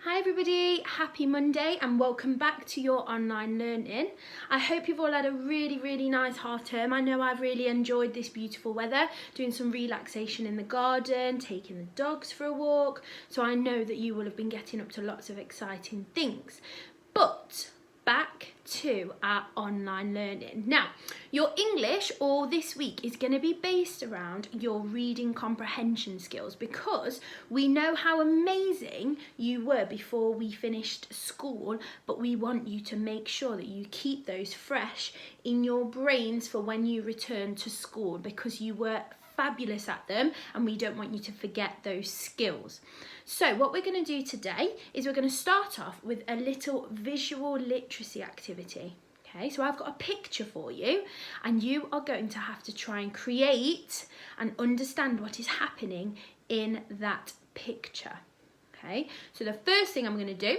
Hi everybody, happy Monday and welcome back to your online learning. I hope you've all had a really nice half term. I know I've really enjoyed this beautiful weather, doing some relaxation in the garden, taking the dogs for a walk. So I know that you will have been getting up to lots of exciting things. But back to our online learning. Now, your English all this week is going to be based around your reading comprehension skills because we know how amazing you were before we finished school, but we want you to make sure that you keep those fresh in your brains for when you return to school because you were fabulous at them and we don't want you to forget those skills. So what we're going to do today is we're going to start off with a little visual literacy activity. Okay, so I've got a picture for you and you are going to have to try and create and understand what is happening in that picture. Okay, so the first thing I'm going to do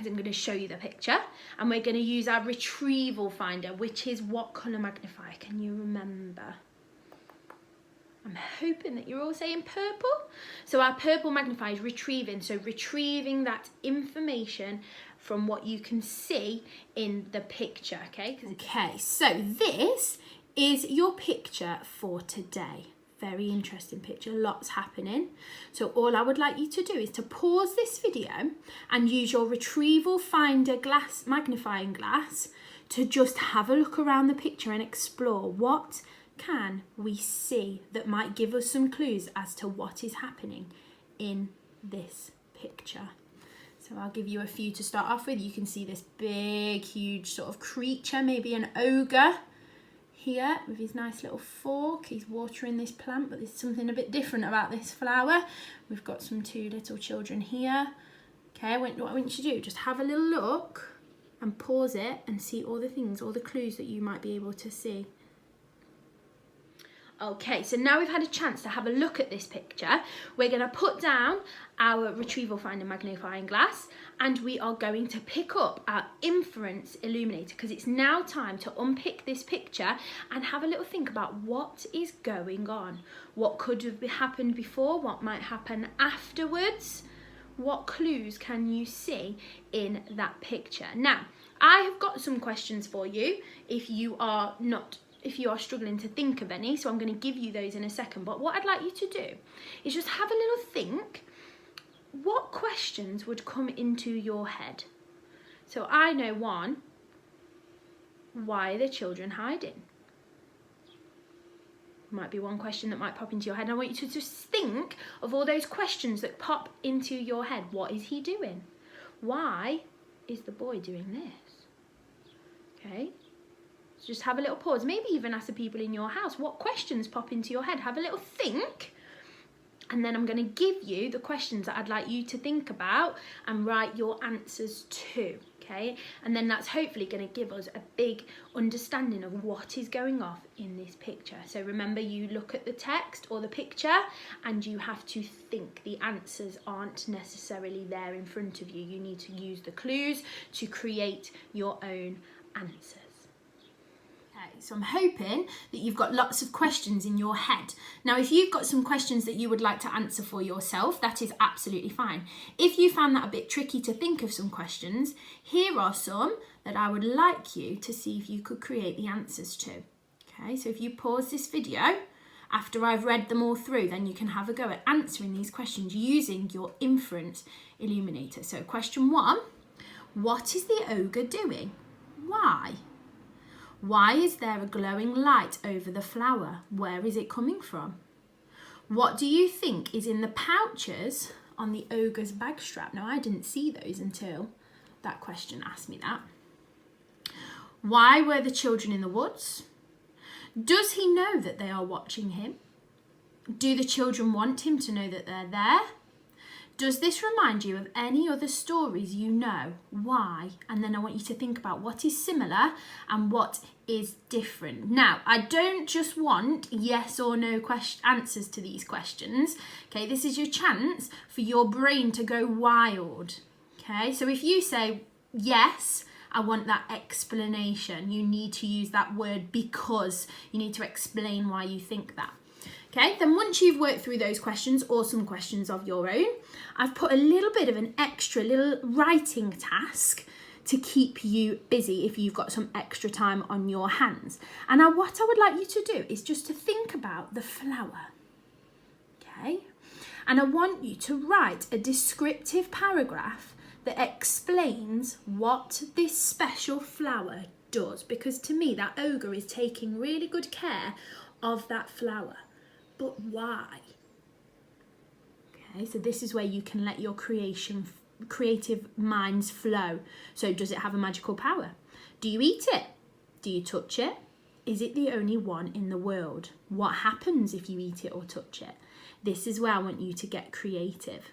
is I'm going to show you the picture and we're going to use our retrieval finder, which is what colour magnifier? Can you remember? I'm hoping that you're all saying purple. So our purple magnifier is retrieving. So retrieving that information from what you can see in the picture, okay? Okay, so this is your picture for today. Very interesting picture, lots happening. So all I would like you to do is to pause this video and use your retrieval finder magnifying glass to just have a look around the picture and explore what can we see that might give us some clues as to what is happening in this picture. So I'll give you a few to start off with. You can see this big, huge sort of creature, maybe an ogre here with his nice little fork. He's watering this plant, but there's something a bit different about this flower. We've got some two little children here. Okay, what I want you to do, just have a little look and pause it and see all the things, all the clues that you might be able to see. Okay, so now we've had a chance to have a look at this picture, we're going to put down our retrieval finder magnifying glass and we are going to pick up our inference illuminator because it's now time to unpick this picture and have a little think about what is going on. What could have happened before, what might happen afterwards, what clues can you see in that picture. Now, I have got some questions for you if you are struggling to think of any, so I'm going to give you those in a second. But what I'd like you to do is just have a little think. What questions would come into your head? So I know one. Why are the children hiding? Might be one question that might pop into your head. And I want you to just think of all those questions that pop into your head. What is he doing? Why is the boy doing this? Okay. So just have a little pause. Maybe even ask the people in your house, what questions pop into your head? Have a little think. And then I'm going to give you the questions that I'd like you to think about and write your answers to. Okay? And then that's hopefully going to give us a big understanding of what is going on in this picture. So remember, you look at the text or the picture and you have to think. The answers aren't necessarily there in front of you. You need to use the clues to create your own answers. So I'm hoping that you've got lots of questions in your head. Now, if you've got some questions that you would like to answer for yourself, that is absolutely fine. If you found that a bit tricky to think of some questions, here are some that I would like you to see if you could create the answers to. Okay, so if you pause this video, after I've read them all through, then you can have a go at answering these questions using your inference illuminator. So question 1, what is the ogre doing? Why? Why is there a glowing light over the flower? Where is it coming from? What do you think is in the pouches on the ogre's bag strap? Now, I didn't see those until that question asked me that. Why were the children in the woods? Does he know that they are watching him? Do the children want him to know that they're there? Does this remind you of any other stories you know? Why? And then I want you to think about what is similar and what is different. Now, I don't just want yes or no answers to these questions. Okay, this is your chance for your brain to go wild. Okay, so if you say yes, I want that explanation. You need to use that word because. You need to explain why you think that. Okay, then once you've worked through those questions or some questions of your own, I've put a little bit of an extra little writing task to keep you busy if you've got some extra time on your hands. And now what I would like you to do is just to think about the flower. Okay, and I want you to write a descriptive paragraph that explains what this special flower does, because to me that ogre is taking really good care of that flower. But why? Okay, so this is where you can let your creative minds flow. So does it have a magical power? Do you eat it? Do you touch it? Is it the only one in the world? What happens if you eat it or touch it? This is where I want you to get creative.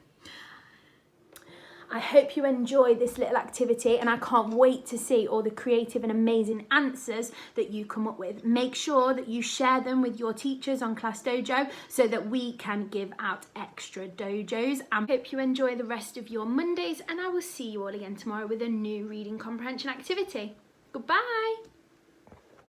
I hope you enjoy this little activity, and I can't wait to see all the creative and amazing answers that you come up with. Make sure that you share them with your teachers on Class Dojo so that we can give out extra dojos. I hope you enjoy the rest of your Mondays, and I will see you all again tomorrow with a new reading comprehension activity. Goodbye.